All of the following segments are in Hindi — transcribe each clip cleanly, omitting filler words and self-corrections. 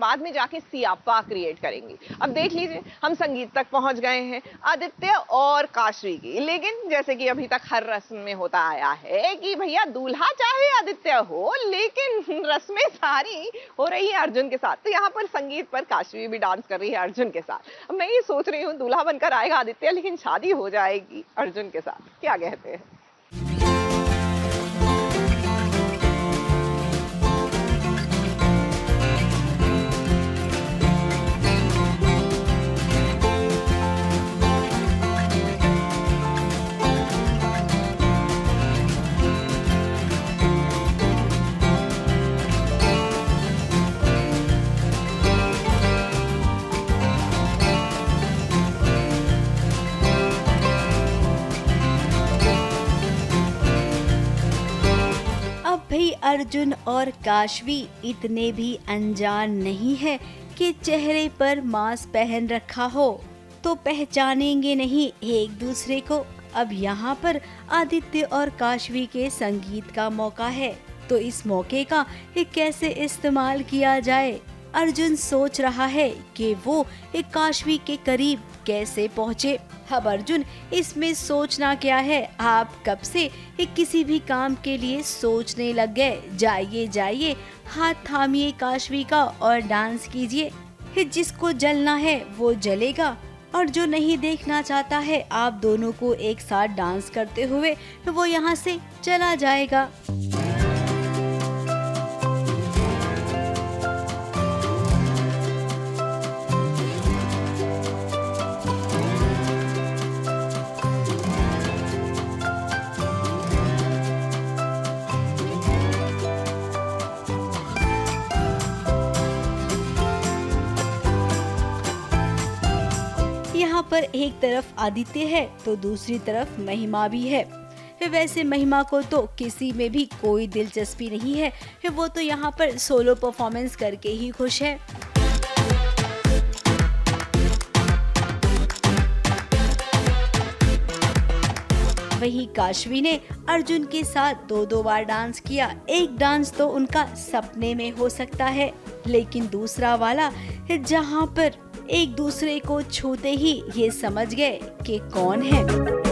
बाद में जाके सियापा क्रिएट करेंगी। अब देख लीजिए, हम संगीत तक पहुंच गए हैं आदित्य और काशवी की, लेकिन जैसे कि अभी तक हर रस्म में होता आया है कि भैया दूल्हा चाहे आदित्य हो, लेकिन रस्में सारी हो रही है अर्जुन के साथ। तो यहाँ पर संगीत पर काशवी भी डांस कर रही है अर्जुन के साथ। अब मैं ये सोच रही हूँ, दूल्हा बनकर आएगा आदित्य, लेकिन शादी हो जाएगी अर्जुन के साथ, क्या कहते हैं? भाई अर्जुन और काशवी इतने भी अनजान नहीं है कि चेहरे पर मास्क पहन रखा हो तो पहचानेंगे नहीं एक दूसरे को। अब यहाँ पर आदित्य और काशवी के संगीत का मौका है, तो इस मौके का कैसे इस्तेमाल किया जाए। अर्जुन सोच रहा है कि वो एक काशवी के करीब कैसे पहुँचे। अब अर्जुन, इसमें सोचना क्या है, आप कब से किसी भी काम के लिए सोचने लग गए। जाइए जाइए, हाथ थामिए काशवी का और डांस कीजिए। जिसको जलना है वो जलेगा, और जो नहीं देखना चाहता है आप दोनों को एक साथ डांस करते हुए, वो यहाँ से चला जाएगा। यहाँ पर एक तरफ आदित्य है तो दूसरी तरफ महिमा भी है। वैसे महिमा को तो किसी में भी कोई दिलचस्पी नहीं है, वो तो यहाँ पर सोलो परफॉर्मेंस करके ही खुश है। वहीं काशवी ने अर्जुन के साथ दो बार डांस किया। एक डांस तो उनका सपने में हो सकता है, लेकिन दूसरा वाला जहाँ पर एक दूसरे को छूते ही ये समझ गए कि कौन है।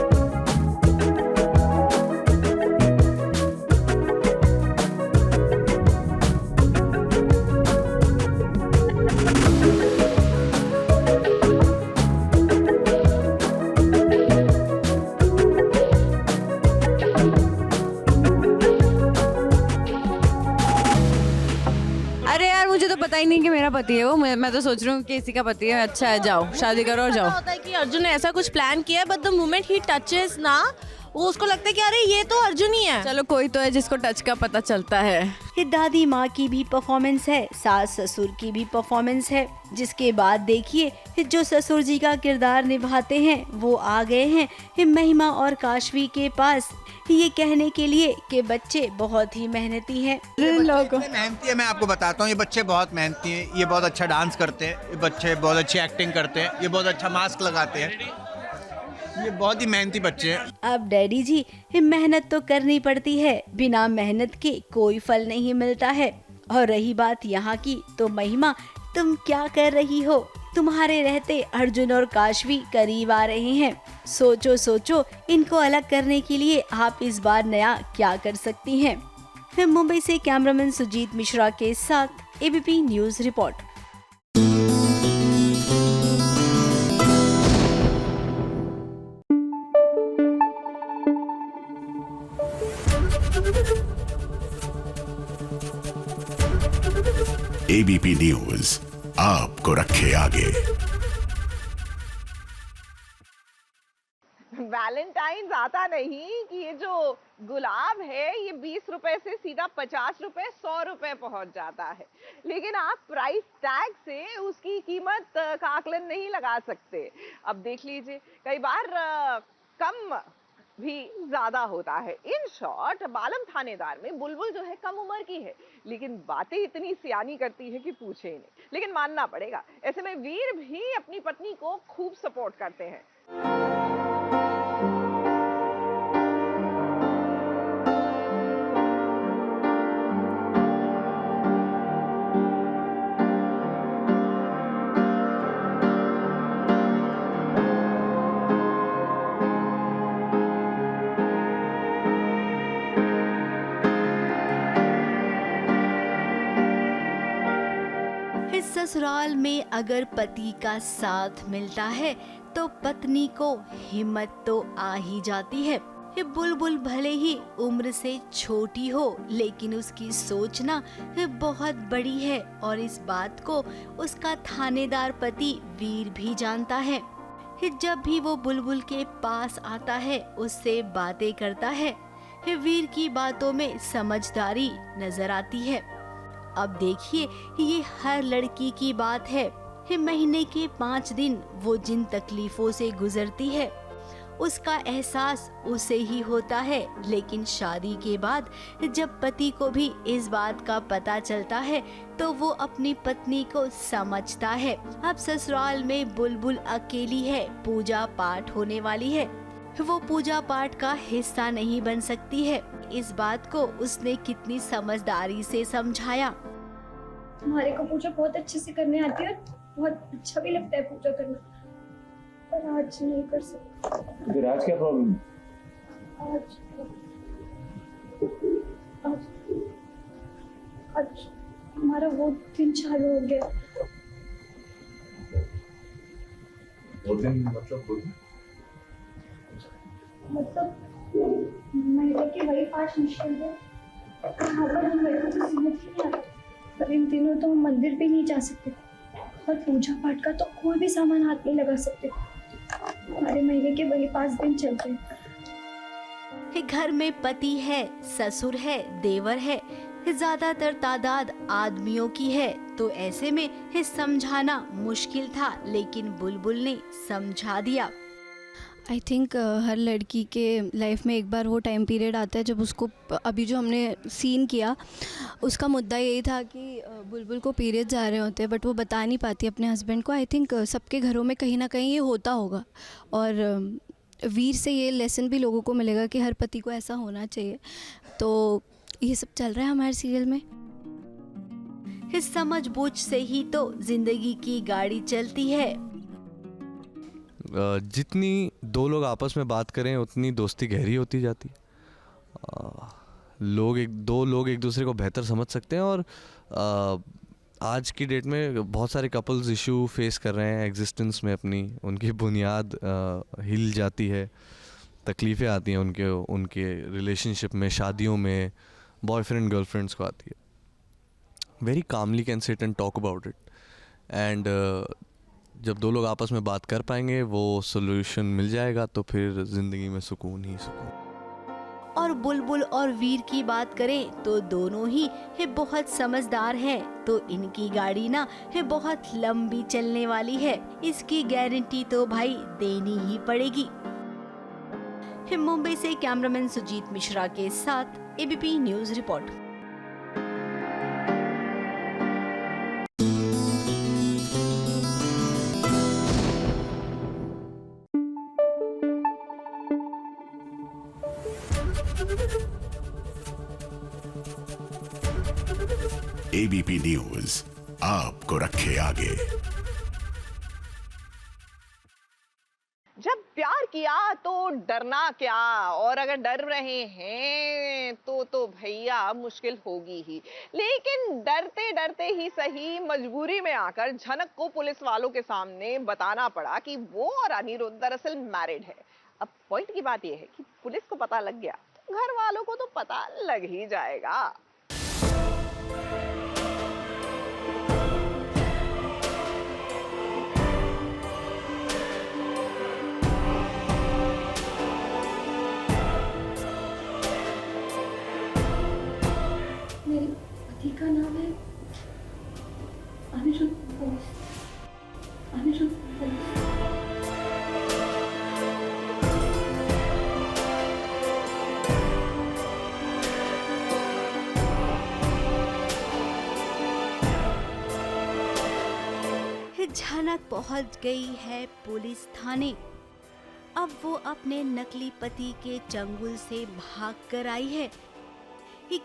पता ही नहीं कि मेरा पति है वो। मैं तो सोच रही हूँ कि इसी का पति है। अच्छा है, जाओ शादी करो और जाओ। होता है कि अर्जुन ने ऐसा कुछ प्लान किया, but the moment he touches ना, वो उसको लगता है कि अरे ये तो अर्जुन ही है। चलो कोई तो है जिसको टच का पता चलता है। ये दादी माँ की भी परफॉर्मेंस है, सास ससुर की भी परफॉर्मेंस है, जिसके बाद देखिए जो ससुर जी का किरदार निभाते हैं वो आ गए हैं महिमा और काशवी के पास, ये कहने के लिए कि बच्चे बहुत ही मेहनती हैं। मेहनती है, मैं आपको बताता हूँ, ये बच्चे बहुत मेहनती हैं, ये बहुत अच्छा डांस करते हैं, ये बच्चे बहुत अच्छी एक्टिंग करते हैं, ये बहुत अच्छा मास्क लगाते हैं, ये बहुत ही मेहनती बच्चे हैं। अब डैडी जी, मेहनत तो करनी पड़ती है, बिना मेहनत के कोई फल नहीं मिलता है। और रही बात यहाँ की, तो महिमा तुम क्या कर रही हो? तुम्हारे रहते अर्जुन और काशवी करीब आ रहे हैं। सोचो सोचो, इनको अलग करने के लिए आप इस बार नया क्या कर सकती हैं। फिर मुंबई से कैमरामैन सुजीत मिश्रा के साथ ABP news report. ABP news आपको रखे आगे। वैलेंटाइंस आता नहीं कि ये जो गुलाब है ये 20 रुपए से सीधा 50 रुपए 100 रुपए पहुंच जाता है, लेकिन आप प्राइस टैग से उसकी कीमत का आकलन नहीं लगा सकते। अब देख लीजिए, कई बार कम भी ज्यादा होता है। इन शॉर्ट, बालम थानेदार में बुलबुल जो है कम उम्र की है, लेकिन बातें इतनी सियानी करती है कि पूछे ही नहीं। लेकिन मानना पड़ेगा, ऐसे में वीर भी अपनी पत्नी को खूब सपोर्ट करते हैं। ससुराल में अगर पति का साथ मिलता है तो पत्नी को हिम्मत तो आ ही जाती है। ये बुलबुल भले ही उम्र से छोटी हो लेकिन उसकी सोच ना बहुत बड़ी है और इस बात को उसका थानेदार पति वीर भी जानता है। जब भी वो बुलबुल के पास आता है उससे बातें करता है, वीर की बातों में समझदारी नजर आती है। अब देखिए ये हर लड़की की बात है। महीने के 5 दिन वो जिन तकलीफों से गुजरती है उसका एहसास उसे ही होता है, लेकिन शादी के बाद जब पति को भी इस बात का पता चलता है तो वो अपनी पत्नी को समझता है। अब ससुराल में बुलबुल अकेली है, पूजा पाठ होने वाली है, वो पूजा पाठ का हिस्सा नहीं बन सकती है। इस बात को उसने कितनी समझदारी से समझाया। हमारे को पूजा बहुत अच्छे से करने आती है, बहुत अच्छा भी लगता है पूजा करना, पर आज नहीं कर सकते। फिर आज क्या प्रॉब्लम? आज आज आज हमारा वो दिन चालू हो गया। वो दिन मतलब महीने के वही 5 मुश्किल है, यहाँ पर हम मेरे को तो समझ नहीं आता। पर इन दिनों तो हम मंदिर भी नहीं जा सकते और पूजा पाठ का तो कोई भी सामान हाथ नहीं लगा सकते। हमारे महीने के वही 5 दिन चलते हैं। घर में पति है, ससुर है, देवर है, ज्यादातर तादाद आदमियों की है, तो ऐसे में समझाना मुश्किल था, लेकिन बुलबुल ने समझा दिया। आई थिंक हर लड़की के लाइफ में एक बार वो टाइम पीरियड आता है जब उसको, अभी जो हमने सीन किया उसका मुद्दा यही था कि बुलबुल को पीरियड्स आ रहे होते हैं बट वो बता नहीं पाती अपने हस्बैंड को। आई थिंक सबके घरों में कहीं ना कहीं ये होता होगा और वीर से ये लेसन भी लोगों को मिलेगा कि हर पति को ऐसा होना चाहिए। तो ये सब चल रहा है हमारे सीरियल में। इस समझ बूझ से ही तो जिंदगी की गाड़ी चलती है। जितनी 2 लोग आपस में बात करें उतनी दोस्ती गहरी होती जाती है। 2 लोग एक दूसरे को बेहतर समझ सकते हैं और आज की डेट में बहुत सारे कपल्स इशू फेस कर रहे हैं एग्जिस्टेंस में, अपनी उनकी बुनियाद हिल जाती है, तकलीफ़ें आती हैं उनके रिलेशनशिप में, शादियों में, बॉयफ्रेंड गर्लफ्रेंड्स को आती है। Very calmly can sit and talk about it and जब 2 लोग आपस में बात कर पाएंगे वो सोल्यूशन मिल जाएगा तो फिर ज़िंदगी में सुकून ही सुकून। और बुलबुल और वीर की बात करें तो दोनों ही बहुत समझदार हैं, तो इनकी गाड़ी ना बहुत लंबी चलने वाली है, इसकी गारंटी तो भाई देनी ही पड़ेगी। मुंबई से कैमरामैन सुजीत मिश्रा के साथ ABP news report. ABP news आपको रखे आगे। जब प्यार किया तो डरना क्या, और अगर डर रहे हैं तो भैया मुश्किल होगी ही। लेकिन डरते डरते ही सही मजबूरी में आकर झनक को पुलिस वालों के सामने बताना पड़ा कि वो और अनिरुद्ध दरअसल मैरिड है। अब पॉइंट की बात यह है कि पुलिस को पता लग गया तो घर वालों को तो पता लग ही जाएगा। मेरे पति का नाम है अनिरुद्ध पुलिस। अनिरुद्ध पुलिस। झनक पहुंच गई है पुलिस थाने। अब वो अपने नकली पति के चंगुल से भाग कर आई है,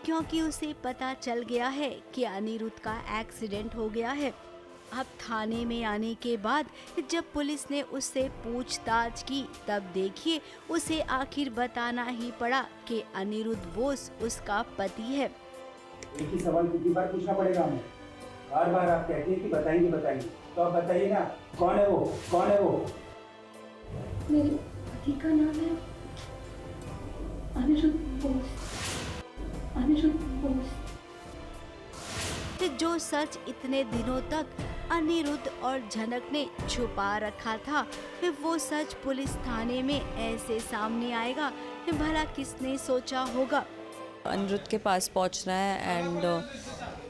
क्योंकि उसे पता चल गया है कि अनिरुद्ध का एक्सीडेंट हो गया है। अब थाने में आने के बाद जब पुलिस ने उससे पूछताछ की तब देखिए उसे आखिर बताना ही पड़ा कि अनिरुद्ध बोस उसका पति है। एक ही सवाल कितनी बार पूछना पड़ेगा हमें? बार बार आप कहती हैं कि बताइए बताइए, तो आप बताइए ना, कौन है वो, कौन है वो? मेरे पति का नाम है अनिरुद्ध बोस। अनिरुद्ध बोस। जो सच इतने दिनों तक अनिरुद्ध और झनक ने छुपा रखा था, फिर वो सच पुलिस थाने में ऐसे सामने आएगा, फिर भला किसने सोचा होगा। अनिरुद्ध के पास पहुंचना है एंड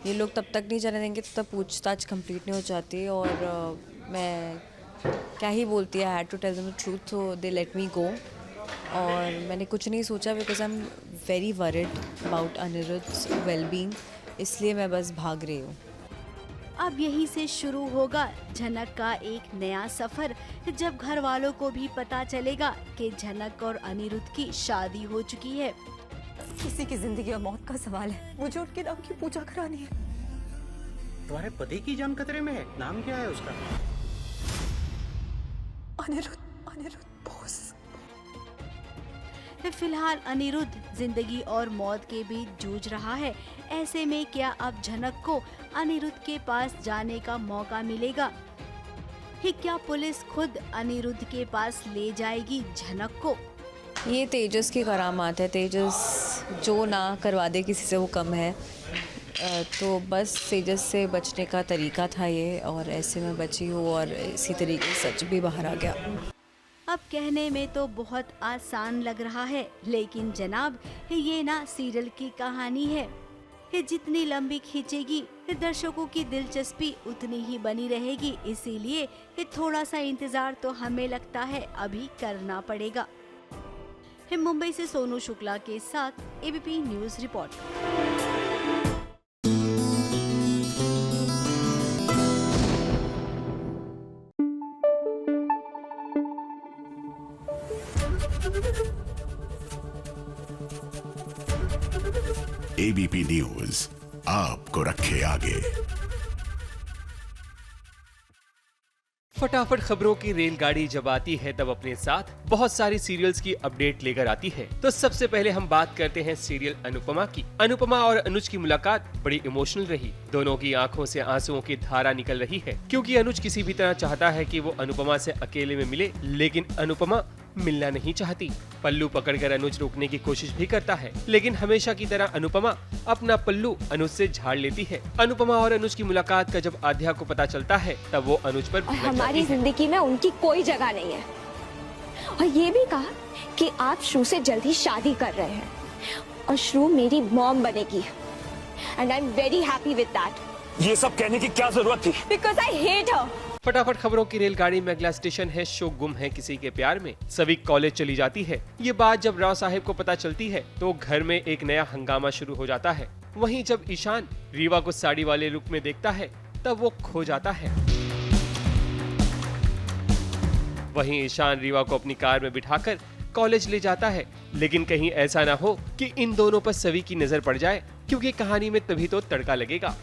ये लोग तब तक नहीं जाने देंगे तब तक पूछताछ कंप्लीट नहीं हो जाती, और मैं क्या ही बोलती है, I had to tell them the truth, so they let me go. और मैंने कुछ नहीं सोचा because I am very worried about Anirudh's wellbeing, इसलिए मैं बस भाग रही हूँ। अब यहीं से शुरू होगा झनक का एक नया सफर, जब घर वालों को भी पता चलेगा कि झनक और अनिरुद्ध की शादी हो चुकी है। किसी की जिंदगी और मौत का सवाल है, मुझे उनके नाम की पूजा करानी है। तुम्हारे पति की जान खतरे में है, नाम क्या है उसका? अनिरुद्ध बोस। फिलहाल अनिरुद्ध जिंदगी और मौत के बीच जूझ रहा है। ऐसे में क्या अब झनक को अनिरुद्ध के पास जाने का मौका मिलेगा? क्या पुलिस खुद अनिरुद्ध के पास ले जाएगी झनक को? ये तेजस की करामात है। तेजस जो ना करवा दे किसी से वो कम है, तो बस तेजस से बचने का तरीका था ये, और ऐसे में बची हूँ और इसी तरीके से सच भी बाहर आ गया। अब कहने में तो बहुत आसान लग रहा है, लेकिन जनाब ये ना सीरियल की कहानी है। जितनी लंबी खींचेगी दर्शकों की दिलचस्पी उतनी ही बनी रहेगी, इसीलिए थोड़ा सा इंतजार तो हमें लगता है अभी करना पड़ेगा। मुंबई से सोनू शुक्ला के साथ ABP news report. ABP news आपको रखे आगे। फटाफट खबरों की रेलगाड़ी जब आती है तब अपने साथ बहुत सारी सीरियल्स की अपडेट लेकर आती है। तो सबसे पहले हम बात करते हैं सीरियल अनुपमा की। अनुपमा और अनुज की मुलाकात बड़ी इमोशनल रही। दोनों की आंखों से आंसुओं की धारा निकल रही है, क्योंकि अनुज किसी भी तरह चाहता है कि वो अनुपमा से अकेले में मिले, लेकिन अनुपमा मिलना नहीं चाहती। पल्लू पकड़कर अनुज रोकने की कोशिश भी करता है, लेकिन हमेशा की तरह अनुपमा अपना पल्लू अनुज से झाड़ लेती है। अनुपमा और अनुज की मुलाकात का जब आध्या को पता चलता है तब वो अनुज पर भड़क जाती है। हमारी जिंदगी में उनकी कोई जगह नहीं है, और ये भी कहा कि आप श्रू से जल्द ही शादी कर रहे हैं और श्रू मेरी मॉम बनेगी, and I am very happy with that. ये सब कहने की क्या जरूरत थी? Because I hate her. फटाफट खबरों की रेलगाड़ी में अगला स्टेशन है शो गुम है किसी के प्यार में। सभी कॉलेज चली जाती है। ये बात जब राव साहब को पता चलती है तो घर में एक नया हंगामा शुरू हो जाता है। वहीं जब ईशान रीवा को साड़ी वाले लुक में देखता है तब वो खो जाता है। वहीं ईशान रीवा को अपनी कार में बिठाकर कॉलेज ले जाता है, लेकिन कहीं ऐसा ना हो कि इन दोनों पर सभी की नजर पड़ जाए, क्योंकि कहानी में तभी तो तड़का लगेगा।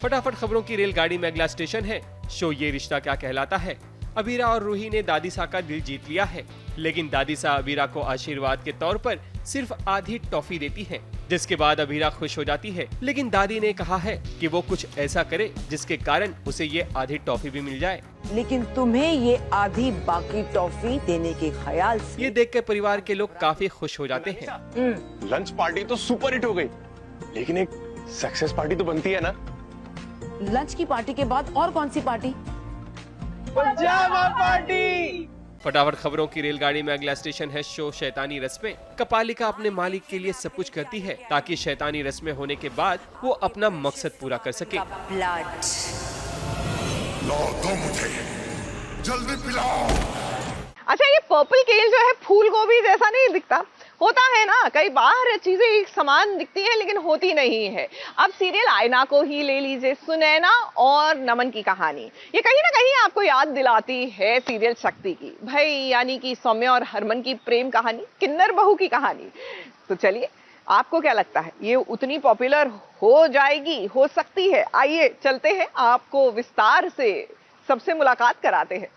फटाफट खबरों की रेलगाड़ी में अगला स्टेशन है शो ये रिश्ता क्या कहलाता है। अबीरा और रूही ने दादी सा का दिल जीत लिया है, लेकिन दादी सा अबीरा को आशीर्वाद के तौर पर सिर्फ आधी टॉफी देती है, जिसके बाद अबीरा खुश हो जाती है। लेकिन दादी ने कहा है कि वो कुछ ऐसा करे जिसके कारण उसे ये आधी टॉफी भी मिल जाए। लेकिन तुम्हें ये आधी बाकी टॉफी देने के ख्याल से ये देख कर परिवार के लोग काफी खुश हो जाते हैं। लंच पार्टी तो सुपर हिट हो गई, लेकिन एक सक्सेस पार्टी तो बनती है ना। लंच की पार्टी के बाद और कौन सी पार्टी? पजामा पार्टी। फटाफट खबरों की रेलगाड़ी में अगला स्टेशन है शो शैतानी रस्में। कपालिका अपने मालिक के लिए सब कुछ करती है ताकि शैतानी रस्में होने के बाद वो अपना मकसद पूरा कर सके। मुझे जल्दी पिलाओ। अच्छा, ये पर्पल केल जो है फूल गोभी जैसा नहीं दिखता? होता है ना, कई बार चीजें एक समान दिखती हैं लेकिन होती नहीं है। अब सीरियल आईना को ही ले लीजिए, सुनैना और नमन की कहानी ये कहीं ना कहीं आपको याद दिलाती है सीरियल शक्ति की, भाई यानी कि सौम्या और हरमन की प्रेम कहानी, किन्नर बहू की कहानी। तो चलिए, आपको क्या लगता है ये उतनी पॉपुलर हो जाएगी, हो सकती है? आइए चलते हैं, आपको विस्तार से सबसे मुलाकात कराते हैं।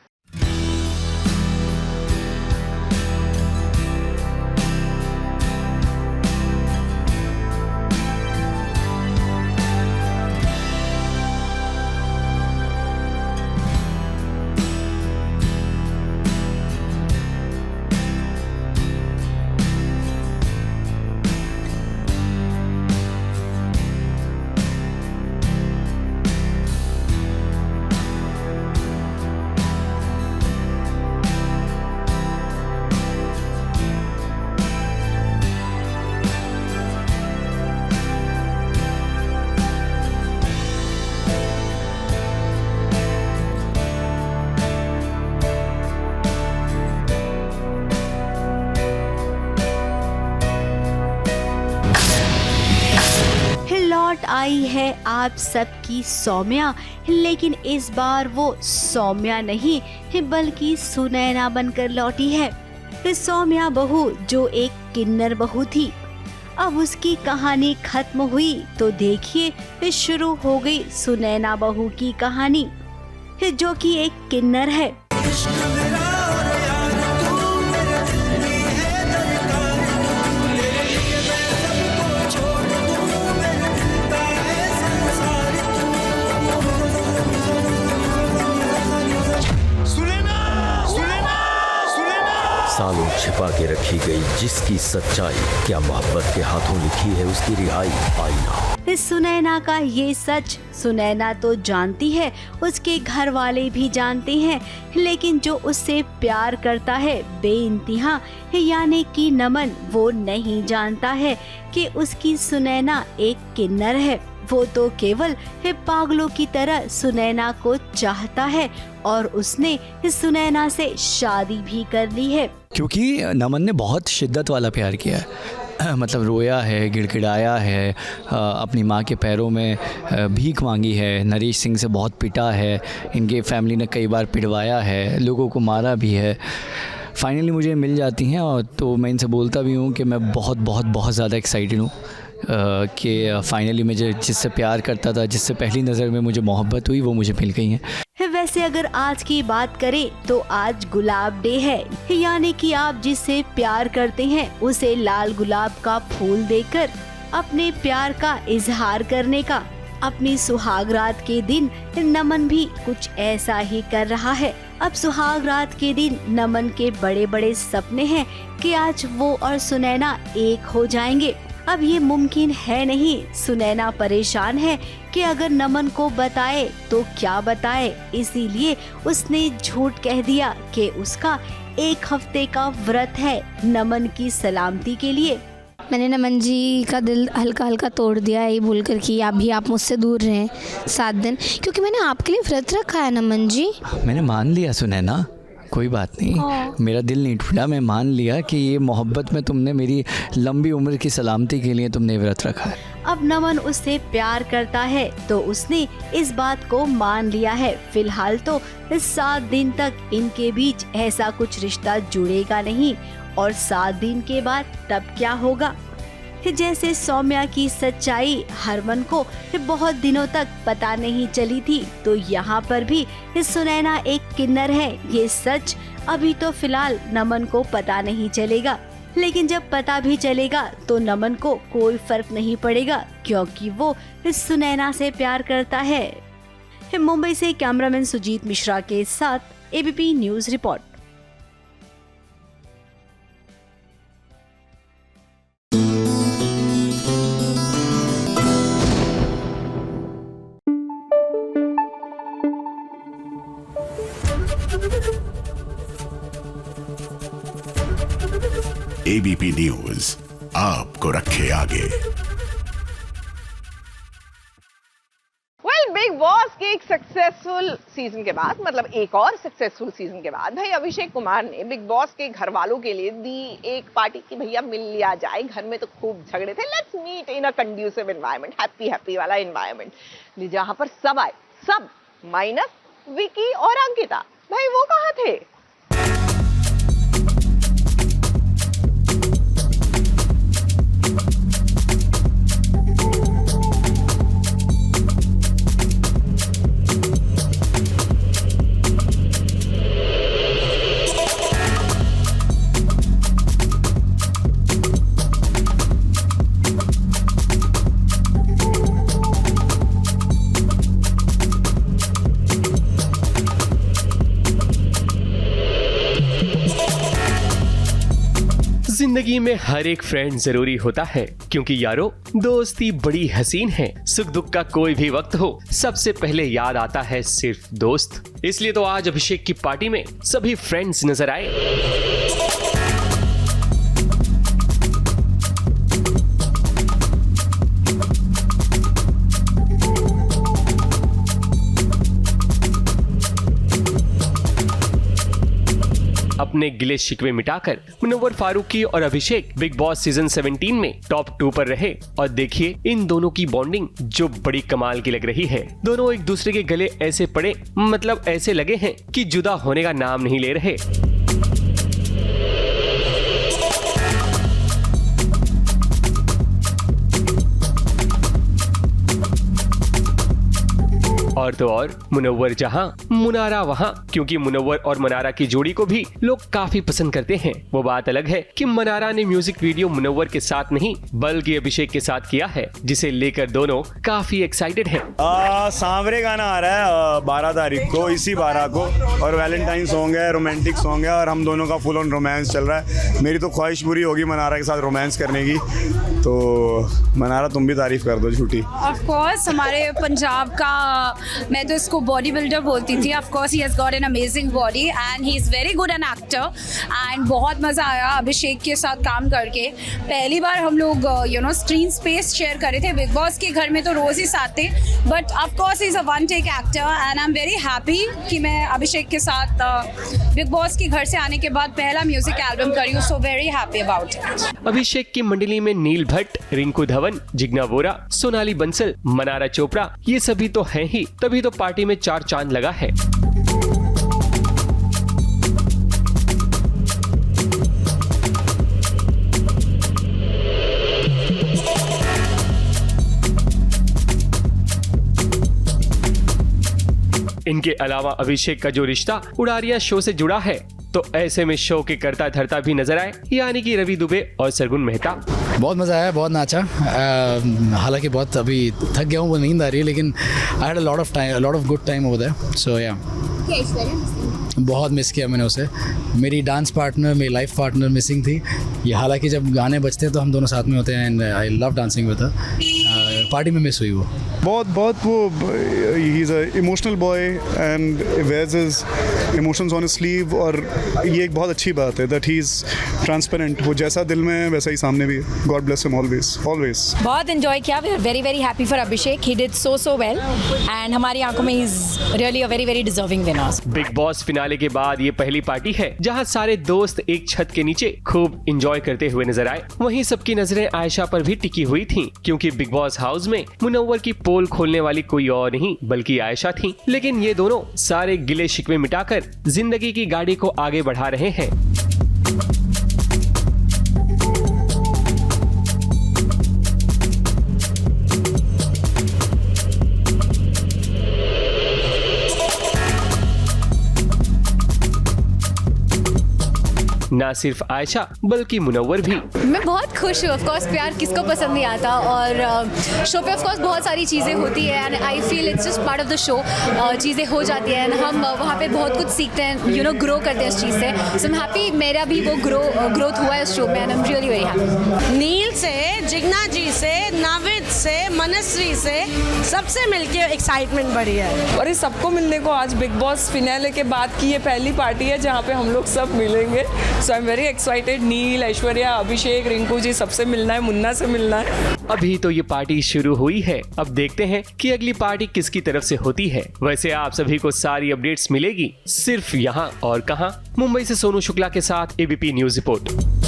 लौट आई है आप सबकी सौम्या, लेकिन इस बार वो सौम्या नहीं बल्कि सुनैना बनकर लौटी है। सौम्या बहू जो एक किन्नर बहू थी, अब उसकी कहानी खत्म हुई तो देखिए शुरू हो गई सुनैना बहू की कहानी, जो कि एक किन्नर है। सालों छिपा के रखी गई जिसकी सच्चाई, क्या मोहब्बत के हाथों लिखी है उसकी रिहाई। आईना। सुनैना का ये सच सुनैना तो जानती है, उसके घर वाले भी जानते हैं, लेकिन जो उससे प्यार करता है बेइंतहा यानी कि नमन, वो नहीं जानता है कि उसकी सुनैना एक किन्नर है। वो तो केवल पागलों की तरह सुनैना को चाहता है और उसने सुनैना से शादी भी कर ली है। क्योंकि नमन ने बहुत शिद्दत वाला प्यार किया है, मतलब रोया है, गिड़गिड़ाया है, अपनी माँ के पैरों में भीख मांगी है, नरेश सिंह से बहुत पिटा है, इनके फैमिली ने कई बार पिटवाया है, लोगों को मारा भी है। फाइनली मुझे मिल जाती हैं और तो मैं इनसे बोलता भी हूँ कि मैं बहुत बहुत बहुत ज़्यादा एक्साइटेड हूँ कि फाइनली मुझे जिससे प्यार करता था, जिससे पहली नज़र में मुझे मोहब्बत हुई, वो मुझे मिल गई हैं। वैसे अगर आज की बात करें तो आज गुलाब डे है, यानी कि आप जिससे प्यार करते हैं उसे लाल गुलाब का फूल देकर अपने प्यार का इजहार करने का। अपनी सुहागरात के दिन नमन भी कुछ ऐसा ही कर रहा है। अब सुहागरात के दिन नमन के बड़े बड़े सपने हैं कि आज वो और सुनैना एक हो जाएंगे। अब ये मुमकिन है नहीं। सुनैना परेशान है कि अगर नमन को बताए तो क्या बताए, इसीलिए उसने झूठ कह दिया कि उसका 1 हफ्ते का व्रत है नमन की सलामती के लिए। मैंने नमन जी का दिल हल्का हल्का तोड़ दिया है, ये बोलकर कि आप मुझसे दूर रहें 7 दिन, क्योंकि मैंने आपके लिए व्रत रखा है नमन जी। मैंने मान लिया सुनैना, कोई बात नहीं, मेरा दिल नहीं टूटा, मैं मान लिया कि ये मोहब्बत में तुमने मेरी लंबी उम्र की सलामती के लिए तुमने व्रत रखा है। अब नमन उससे प्यार करता है तो उसने इस बात को मान लिया है। फिलहाल तो 7 दिन तक इनके बीच ऐसा कुछ रिश्ता जुड़ेगा नहीं, और 7 दिन के बाद तब क्या होगा। जैसे सौम्या की सच्चाई हरमन को बहुत दिनों तक पता नहीं चली थी, तो यहाँ पर भी सुनैना एक किन्नर है, ये सच अभी तो फिलहाल नमन को पता नहीं चलेगा। लेकिन जब पता भी चलेगा तो नमन को कोई फर्क नहीं पड़ेगा, क्योंकि वो सुनैना से प्यार करता है। मुंबई से कैमरामैन सुजीत मिश्रा के साथ ABP news report. ABP news आपको रखे आगे। बिग बॉस के एक सक्सेसफुल सीजन के बाद, मतलब एक और सक्सेसफुल सीजन के बाद, भाई अभिषेक कुमार ने बिग बॉस के घर वालों के लिए दी एक पार्टी की भैया मिल लिया जाए। घर में तो खूब झगड़े थे, let's meet in a conducive environment, happy वाला एनवायरनमेंट, जहां पर सब आए, सब माइनस विकी और अंकिता। भाई वो कहाँ थे? जिंदगी में हर एक फ्रेंड जरूरी होता है, क्योंकि यारो दोस्ती बड़ी हसीन है। सुख दुख का कोई भी वक्त हो, सबसे पहले याद आता है सिर्फ दोस्त। इसलिए तो आज अभिषेक की पार्टी में सभी फ्रेंड्स नजर आए। अब अपने गिले शिकवे मिटाकर मुनव्वर फारूकी और अभिषेक बिग बॉस सीजन 17 में टॉप 2 पर रहे। और देखिए इन दोनों की बॉन्डिंग जो बड़ी कमाल की लग रही है। दोनों एक दूसरे के गले ऐसे पड़े, मतलब ऐसे लगे हैं कि जुदा होने का नाम नहीं ले रहे। और तो और मुनव्वर जहां मुनारा वहां, क्योंकि मुनव्वर और मनारा की जोड़ी को भी लोग काफी पसंद करते हैं। वो बात अलग है कि मनारा ने म्यूजिक वीडियो मुनव्वर के साथ नहीं बल्कि अभिषेक के साथ किया है, जिसे लेकर दोनों काफी एक्साइटेड हैं। सांवरे गाना आ रहा है 12 तारीख को, इसी 12 को, और वैलेंटाइन सॉन्ग है, रोमांटिक सॉन्ग है, और हम दोनों का फुल ऑन रोमांस चल रहा है। मेरी तो ख्वाहिश पूरी होगी मनारा के साथ रोमांस करने की, तो मनारा तुम भी तारीफ कर दो झूठी। ऑफ कोर्स हमारे पंजाब का, मैं तो इसको बॉडी बिल्डर बोलती थी। Of course he has got an amazing body and he is very good an actor and बहुत मज़ा आया अभिषेक के साथ काम करके। पहली बार हम लोग स्क्रीन स्पेस शेयर कर रहे थे। बिग बॉस के घर में तो रोज़ ही साथ थे, but of course he is a one take actor and I am very happy कि मैं अभिषेक के साथ बिग बॉस के घर से आने के बाद पहला म्यूजिक एल्बम करी हूँ। So very happy about it. Abhishek की मंडली में नील भट्ट, रिंकू धवन, जिग्ना वोरा, सोनाली बंसल, मनारा चोपड़ा, ये सभी तो हैं ही, तभी तो पार्टी में 4 चांद लगा है। इनके अलावा अभिषेक का जो रिश्ता उड़ारिया शो से जुड़ा है, तो ऐसे में शो के करता धरता भी नजर आए, यानी कि रवि दुबे और सरगुन मेहता। बहुत मज़ा आया, बहुत नाचा। हालांकि बहुत अभी थक गया हूँ, वो नींद आ रही है, लेकिन I had a lot of good time over there. So yeah बहुत मिस किया मैंने उसे। मेरी डांस पार्टनर, मेरी लाइफ पार्टनर मिसिंग थी। ये हालांकि जब गाने बजते हैं तो हम दोनों साथ में होते हैं and I love dancing with her. Party में मिस हुई वो बहुत वो he is a emotional boy and wears his emotions on his sleeve, और ये एक बहुत अच्छी बात है दैट ही इज़ ट्रांसपेरेंट। वो जैसा दिल में है वैसा ही सामने भी। God bless him always. बहुत एंजॉय किया। We are very very happy for Abhishek. He did so well and हमारी आंखों में he is really a very very deserving winner. Bigg Boss finale के बाद ये पहली पार्टी है जहां सारे दोस्त एक छत के नीचे खूब एंजॉय करते हुए नजर आए। वहीं सबकी नजरें आयशा पर भी टिकी हुई थीं, क्योंकि बिग बॉस हाउस में मुनव्वर की पोल खोलने वाली कोई और नहीं बल्कि आयशा थी। लेकिन ये दोनों सारे गिले शिकवे मिटाकर जिंदगी की गाड़ी को आगे बढ़ा रहे हैं। ना सिर्फ आयशा बल्कि मुनव्वर भी। मैं बहुत खुश हूँ। ऑफ कोर्स प्यार किसको पसंद नहीं आता, और शो पे ऑफ कोर्स बहुत सारी चीज़ें होती है and I feel it's just part of the show. चीज़ें हो जाती हैं एंड हम वहाँ पे बहुत कुछ सीखते हैं, ग्रो करते हैं उस चीज़ से। सो आई एम हैप्पी मेरा भी वो ग्रोथ हुआ है उस शो में and I am really very happy. Neel से, जिग्ना जी से, नाविद से, मनस्वी से, सबसे मिलके एक्साइटमेंट बढ़ी है। और इस सबको मिलने को आज बिग बॉस फिनाले के बाद की ये पहली पार्टी है जहाँ पे हम लोग सब मिलेंगे। सो आई एम वेरी एक्साइटेड। नील, ऐश्वर्या, अभिषेक, रिंकू जी सबसे मिलना है, मुन्ना से मिलना है। अभी तो ये पार्टी शुरू हुई है, अब देखते हैं कि अगली पार्टी किसकी तरफ से होती है। वैसे आप सभी को सारी अपडेट्स मिलेगी सिर्फ यहाँ और कहाँ। मुंबई से सोनू शुक्ला के साथ ABP news report.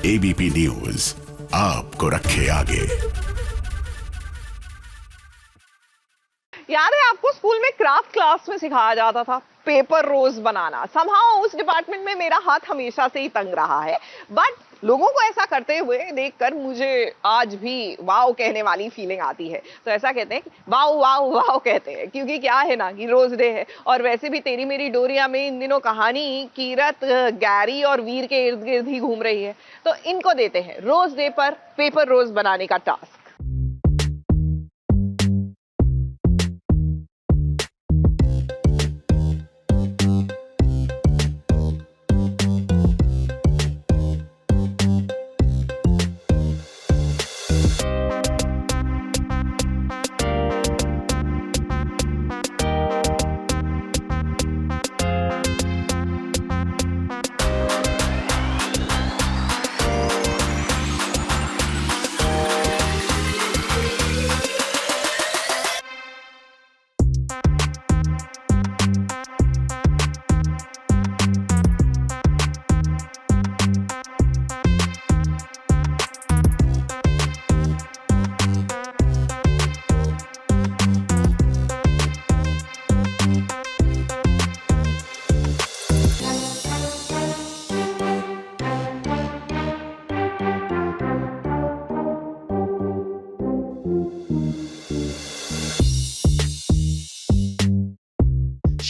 ABP news आपको रखे आगे। याद है आपको स्कूल में क्राफ्ट क्लास में सिखाया जाता था पेपर रोज बनाना। समहाउ उस डिपार्टमेंट में मेरा हाथ हमेशा से ही तंग रहा है, बट लोगों को ऐसा करते हुए देखकर मुझे आज भी वाओ कहने वाली फीलिंग आती है। तो ऐसा कहते हैं, वाओ वाओ वाओ कहते हैं, क्योंकि क्या है ना कि रोज डे है। और वैसे भी तेरी मेरी डोरिया में इन दिनों कहानी कीरत, गैरी और वीर के इर्द गिर्द ही घूम रही है। तो इनको देते हैं रोज डे पर पेपर रोज बनाने का टास्क।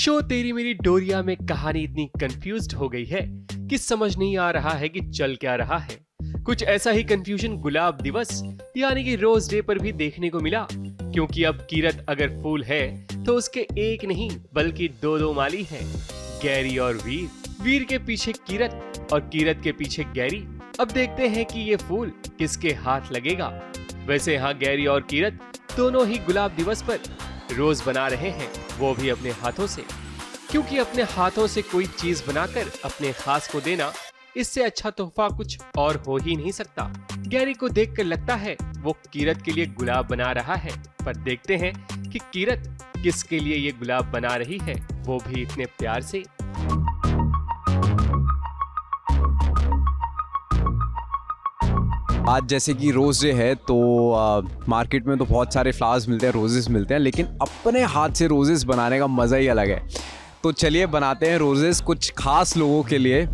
शो तेरी मेरी डोरिया में कहानी इतनी कंफ्यूज्ड हो गई है कि समझ नहीं आ रहा है कि चल क्या रहा है। कुछ ऐसा ही कंफ्यूजन गुलाब दिवस यानी कि रोज डे पर भी देखने को मिला, क्योंकि अब कीरत अगर फूल है तो उसके एक नहीं बल्कि दो माली हैं, गैरी और वीर। वीर के पीछे कीरत और कीरत के पीछे गैरी। अब देखते हैं कि ये फूल किसके हाथ लगेगा। वैसे यहाँ गैरी और कीरत दोनों ही गुलाब दिवस पर रोज बना रहे हैं, वो भी अपने हाथों से, क्योंकि अपने हाथों से कोई चीज बनाकर अपने खास को देना, इससे अच्छा तोहफा कुछ और हो ही नहीं सकता। गैरी को देखकर लगता है वो कीरत के लिए गुलाब बना रहा है, पर देखते हैं कि कीरत किसके लिए ये गुलाब बना रही है, वो भी इतने प्यार से। आज जैसे कि रोज़ डे है तो मार्केट में तो बहुत सारे फ्लावर्स मिलते हैं, रोजेस मिलते हैं, लेकिन अपने हाथ से रोजेस बनाने का मज़ा ही अलग है। तो चलिए बनाते हैं रोजेस कुछ खास लोगों के लिए।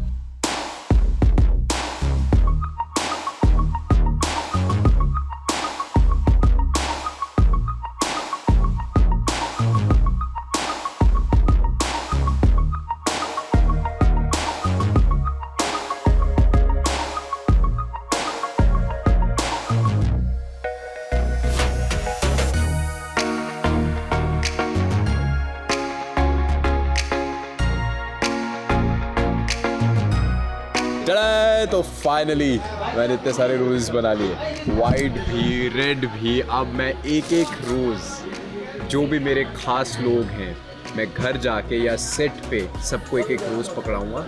तो फाइनली मैंने इतने सारे रोजेस बना लिए, वाइट भी रेड भी। अब मैं एक एक रोज़ जो भी मेरे खास लोग हैं, मैं घर जाके या सेट पे सबको एक एक रोज़ पकड़ाऊँगा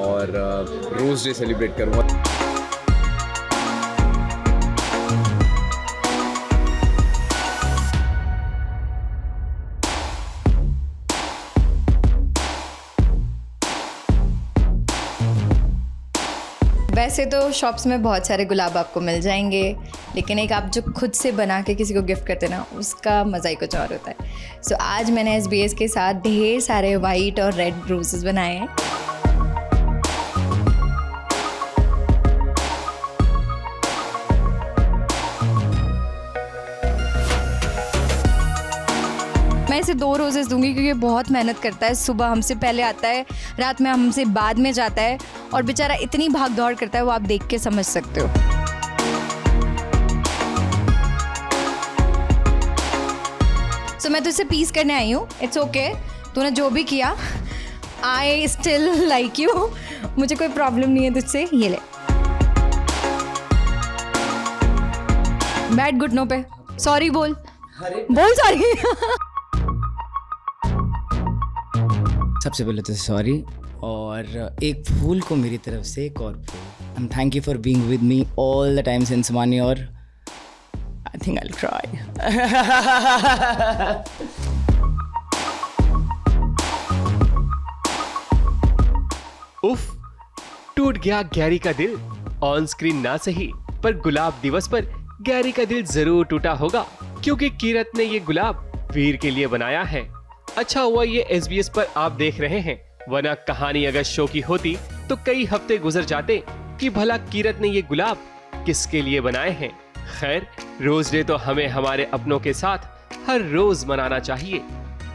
और रोज़ डे सेलिब्रेट करूँगा। वैसे तो शॉप्स में बहुत सारे गुलाब आपको मिल जाएंगे, लेकिन एक आप जो खुद से बना के किसी को गिफ्ट करते ना, उसका मज़ा ही कुछ और होता है। सो आज मैंने SBS के साथ ढेर सारे वाइट और रेड रोजेस बनाए हैं। मैं इसे 2 रोजेस दूंगी क्योंकि बहुत मेहनत करता है। सुबह हमसे पहले आता है, रात में हमसे बाद में जाता है, और बेचारा इतनी भाग दौड़ करता है, वो आप देख के समझ सकते हो। सो मैं तो इसे पीस करने आई हूँ। इट्स ओके, तूने जो भी किया, आई स्टिल लाइक यू। मुझे कोई प्रॉब्लम नहीं है तुझसे। ये ले, बैठ घुटनों पे, सॉरी बोल सॉरी। सबसे पहले तो सॉरी, और एक फूल को मेरी तरफ से एक और फूल। And thank you for being with me all the time since 1 year। I think I will try. उफ, टूट गया गैरी का दिल। ऑन स्क्रीन ना सही, पर गुलाब दिवस पर गैरी का दिल जरूर टूटा होगा, क्योंकि कीरत ने ये गुलाब वीर के लिए बनाया है। अच्छा हुआ ये SBS पर आप देख रहे हैं, वरना कहानी अगर शो की होती तो कई हफ्ते गुजर जाते कि भला कीरत ने ये गुलाब किसके लिए बनाए हैं। खैर, रोज डे तो हमें हमारे अपनों के साथ हर रोज मनाना चाहिए,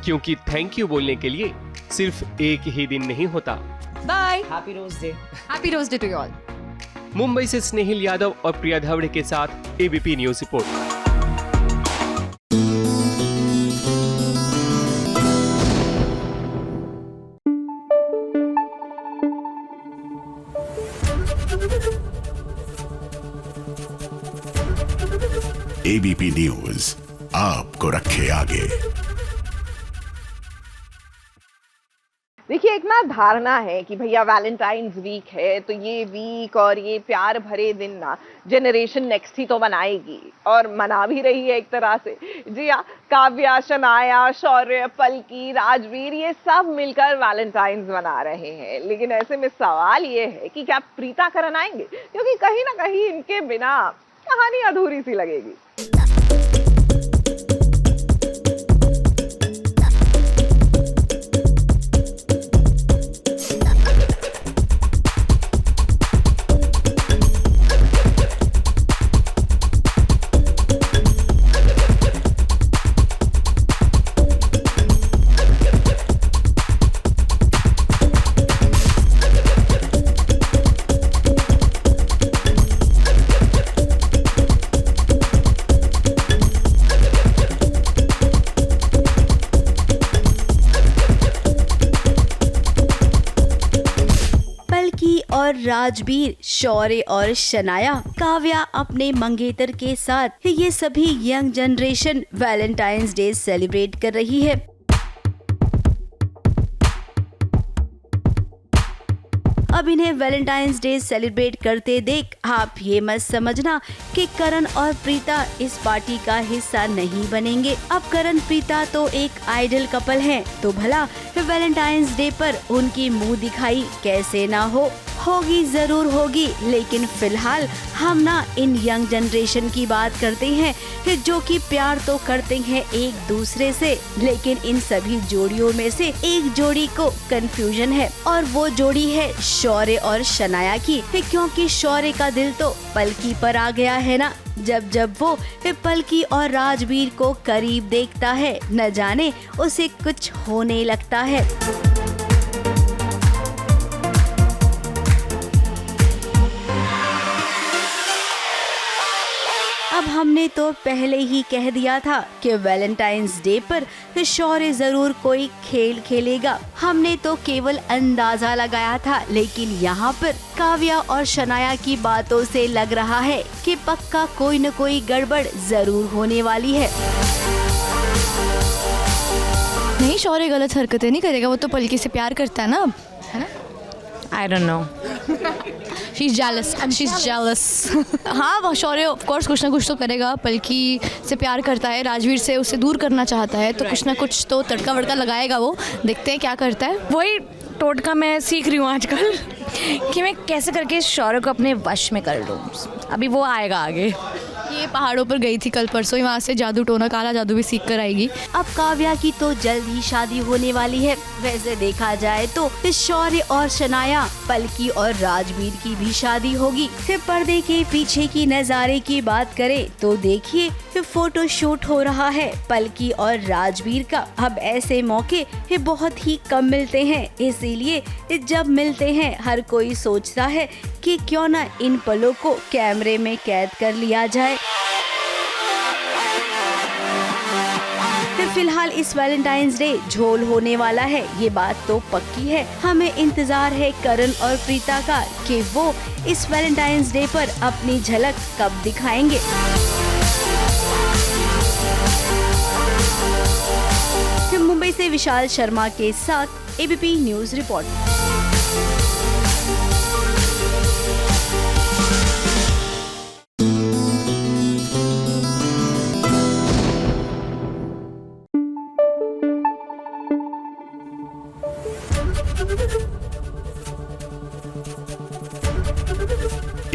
क्योंकि थैंक यू बोलने के लिए सिर्फ एक ही दिन नहीं होता। Bye, happy rose day. Happy rose day to you all. Mumbai से स्नेहिल यादव और प्रिया धावड़े के साथ ABP news report. ABP news आपको रखे आगे। देखिए, एक ना धारणा है कि भैया वैलेंटाइंस वीक है तो ये वीक और ये प्यार भरे दिन ना जनरेशन नेक्स्ट ही तो मनाएगी, और मना भी रही है एक तरह से। जी हाँ, काव्या, शनाया, शौर्य, पलकी, राजवीर, ये सब मिलकर वैलेंटाइंस मना रहे हैं। लेकिन ऐसे में सवाल ये है कि क्या प्रीता करन आएंगे, क्योंकि कहीं ना कहीं इनके बिना कहानी अधूरी सी लगेगी। राजवीर, शौर्य और शनाया, काव्या अपने मंगेतर के साथ ये सभी young generation Valentine's day celebrate कर रही है। अब इन्हें वैलेंटाइंस डे सेलिब्रेट करते देख आप ये मत समझना कि करण और प्रीता इस पार्टी का हिस्सा नहीं बनेंगे। अब करण प्रीता तो एक आइडल कपल हैं, तो भला वैलेंटाइंस डे पर उनकी मुंह दिखाई कैसे ना होगी जरूर होगी। लेकिन फिलहाल हम ना इन यंग जनरेशन की बात करते हैं जो कि प्यार तो करते हैं एक दूसरे से, लेकिन इन सभी जोड़ियों में से एक जोड़ी को कंफ्यूजन है और वो जोड़ी है शौर्य और शनाया की, क्योंकि शौर्य का दिल तो पलकी पर आ गया है ना। जब वो पलकी और राजवीर को करीब देखता है, न जाने उसे कुछ होने लगता है। अब हमने तो पहले ही कह दिया था कि वैलेंटाइंस डे पर शौर्य जरूर कोई खेल खेलेगा। हमने तो केवल अंदाजा लगाया था, लेकिन यहाँ पर काव्या और शनाया की बातों से लग रहा है कि पक्का कोई न कोई गड़बड़ जरूर होने वाली है। नहीं, शौर्य गलत हरकतें नहीं करेगा, वो तो पलकी से प्यार करता है ना अब, है ना? I don't know. She's jealous. हाँ, वो शौर्य ऑफ कोर्स कुछ ना कुछ तो करेगा। पलकी से प्यार करता है, राजवीर से उसे दूर करना चाहता है, तो कुछ ना कुछ तो तड़का वड़का लगाएगा वो। देखते हैं क्या करता है। वही टोटका मैं सीख रही हूँ आजकल कि मैं कैसे करके शौर्य को अपने वश में कर लूँ। अभी वो आएगा आगे। ये पहाड़ों पर गई थी कल परसों ही, वहाँ से जादू टोना काला जादू भी सीख कर आएगी। अब काव्या की तो जल्द ही शादी होने वाली है। वैसे देखा जाए तो शौर्य और शनाया, पलकी और राजवीर की भी शादी होगी। फिर पर्दे के पीछे की नज़ारे की बात करें तो देखिए फोटो शूट हो रहा है पलकी और राजवीर का। अब ऐसे मौके बहुत ही कम मिलते हैं, इसीलिए जब मिलते हैं हर कोई सोचता है कि क्यों ना इन पलों को कैमरे में कैद कर लिया जाए। फिलहाल इस वैलेंटाइंस डे झोल होने वाला है, ये बात तो पक्की है। हमें इंतजार है करण और प्रीता का कि वो इस वैलेंटाइंस डे पर अपनी झलक कब दिखाएंगे। मुंबई से विशाल शर्मा के साथ ABP news report.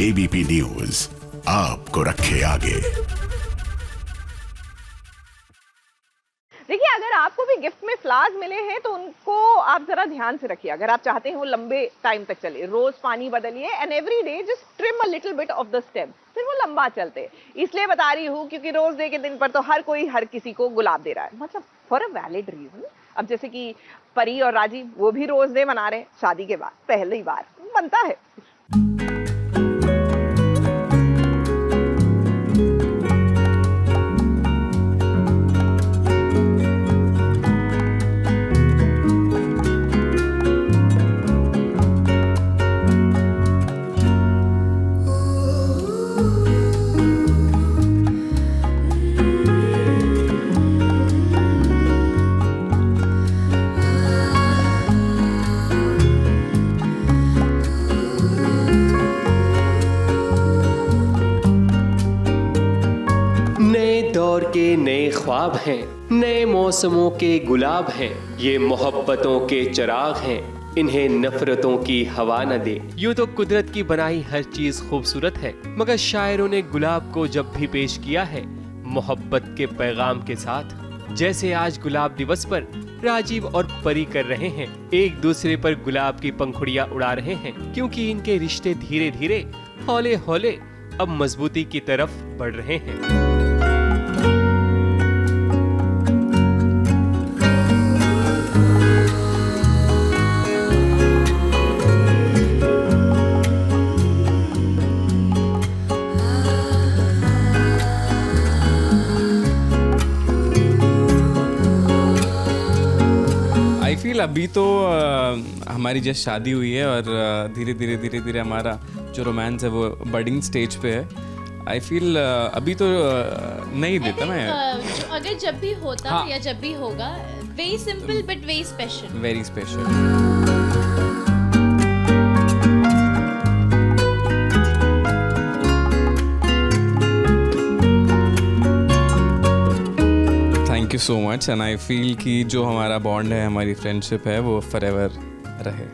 ABP news आपको रखे आगे। देखिए, अगर आपको भी गिफ्ट में फ्लावर्स मिले हैं तो उनको आप जरा ध्यान से रखिए। अगर आप चाहते हैं वो लंबे टाइम तक चले, रोज पानी बदलिए and every day just trim a little bit of the stem, फिर वो लंबा चलते। इसलिए बता रही हूँ क्योंकि रोज डे के दिन पर तो हर कोई हर किसी को गुलाब दे रहा है, मतलब फॉर अ वैलिड रीजन। अब जैसे कि परी और राजीव, वो भी रोज डे मना रहे हैं शादी के बाद, पहली बार बनता है। दौर के नए ख्वाब हैं, नए मौसमों के गुलाब हैं, ये मोहब्बतों के चिराग हैं, इन्हें नफरतों की हवा न दे। यूं तो कुदरत की बनाई हर चीज खूबसूरत है, मगर शायरों ने गुलाब को जब भी पेश किया है मोहब्बत के पैगाम के साथ। जैसे आज गुलाब दिवस पर राजीव और परी कर रहे हैं, एक दूसरे पर गुलाब की पंखुड़ियां उड़ा रहे हैं, क्योंकि इनके रिश्ते धीरे धीरे हौले हौले अब मजबूती की तरफ बढ़ रहे हैं। फील अभी तो हमारी जस्ट शादी हुई है और धीरे धीरे हमारा जो रोमांस है वो बडिंग स्टेज पे है. आई फील अभी तो नहीं देता मैं. अगर जब भी होता हाँ. या जब भी होगा, very simple but very special. Very special. Thank you so much. And I feel कि जो हमारा बॉन्ड है, हमारी फ्रेंडशिप है, वो फॉरएवर रहे.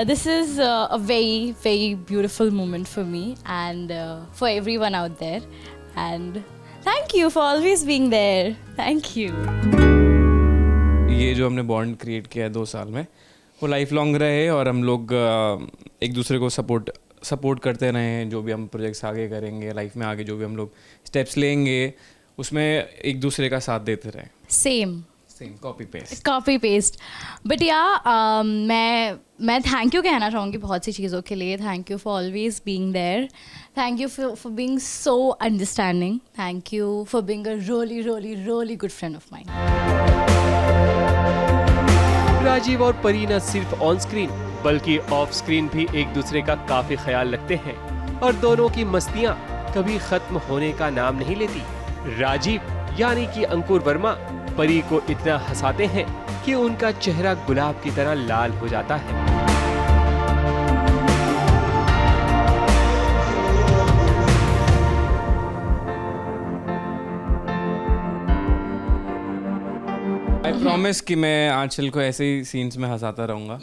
This is a very, very beautiful moment for me and for everyone out there. And thank you for always being there. Thank you. ये जो हमने बॉन्ड क्रिएट किया है 2 साल में, वो लाइफ लॉन्ग रहे और हम लोग एक दूसरे को सपोर्ट करते रहें. जो भी हम प्रोजेक्ट्स आगे करेंगे लाइफ में, आगे जो भी हम लोग स्टेप्स लेंगे, उसमें एक दूसरे का साथ देते रहें. Same copy paste. बट या मैं थैंक यू कहना चाहूँगी बहुत सी चीज़ों के लिए. Thank you for always being there. Thank you for being so understanding. Thank you for being a really good friend of mine. Rajiv और परी न सिर्फ ऑन स्क्रीन बल्कि ऑफ स्क्रीन भी एक दूसरे का काफी ख्याल रखते हैं और दोनों की मस्तियां कभी खत्म होने का नाम नहीं लेती. राजीव यानी कि अंकुर वर्मा परी को इतना हंसाते हैं कि उनका चेहरा गुलाब की तरह लाल हो जाता है. आई प्रॉमिस कि मैं आंचल को ऐसे ही सीन्स में हंसाता रहूँगा.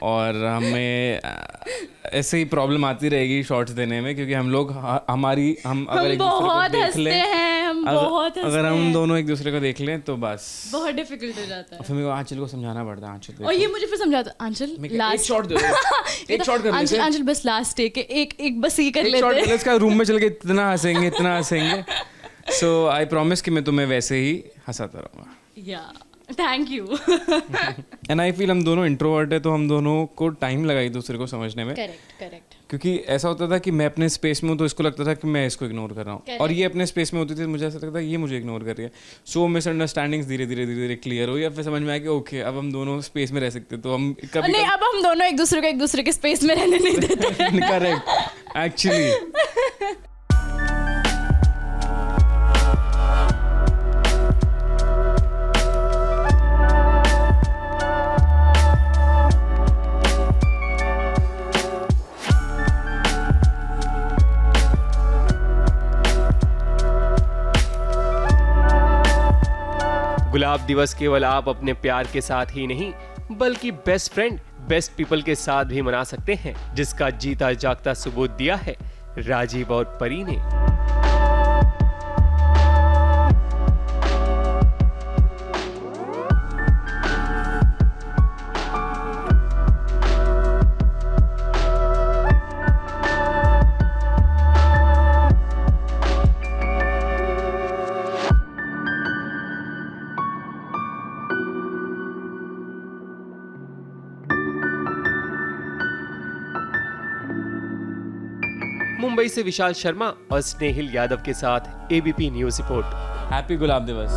और हमें ऐसे ही प्रॉब्लम आती रहेगी शॉर्ट्स देने में, क्योंकि हम लोग हम अगर एक दूसरे को देख लें, अगर हम दोनों एक दूसरे को देख लें तो बस बहुत डिफिकल्ट हो जाता है. फिर मेरे को आंचल को समझाना पड़ता है. आंचल और ये मुझे फिर समझाता, आंचल लास्ट शॉट दे दो, एक शॉट कर लेते हैं. आंचल बस लास्ट टेक एक बस ही कर लेते हैं. इसका रूम में चल के इतना हंसेंगे. सो आई प्रॉमिस कि मैं तुम्हें वैसे ही हंसाता रहूँगा. या thank you. And I feel हम दोनों इंट्रोवर्ट है, तो हम दोनों को टाइम लगा एक दूसरे को समझने में. करेक्ट. क्योंकि ऐसा होता था कि मैं अपने स्पेस में हूँ तो इसको लगता था कि मैं इसको इग्नोर कर रहा हूँ, और ये अपने स्पेस में होती थी, मुझे ऐसा लगता था ये मुझे इग्नोर कर रही है. सो मिसअंडरस्टैंडिंग्स धीरे धीरे क्लियर हो, या फिर समझ में आया कि ओके अब हम दोनों स्पेस में रह सकते. तो हम कभी नहीं, अब हम दोनों एक दूसरे के स्पेस में रहने नहीं देते. Correct actually. गुलाब दिवस केवल आप अपने प्यार के साथ ही नहीं बल्कि बेस्ट फ्रेंड, बेस्ट पीपल के साथ भी मना सकते हैं, जिसका जीता जागता सबूत दिया है राजीव और परी ने. मुंबई से विशाल शर्मा और स्नेहिल यादव के साथ एबीपी न्यूज रिपोर्ट. हैप्पी गुलाब दिवस.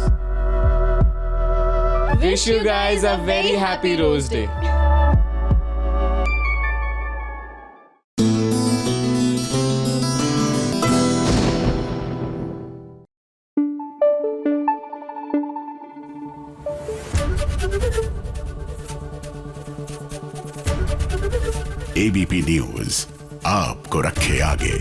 Wish you guys a very happy rose day. ABP news आपको रखे आगे.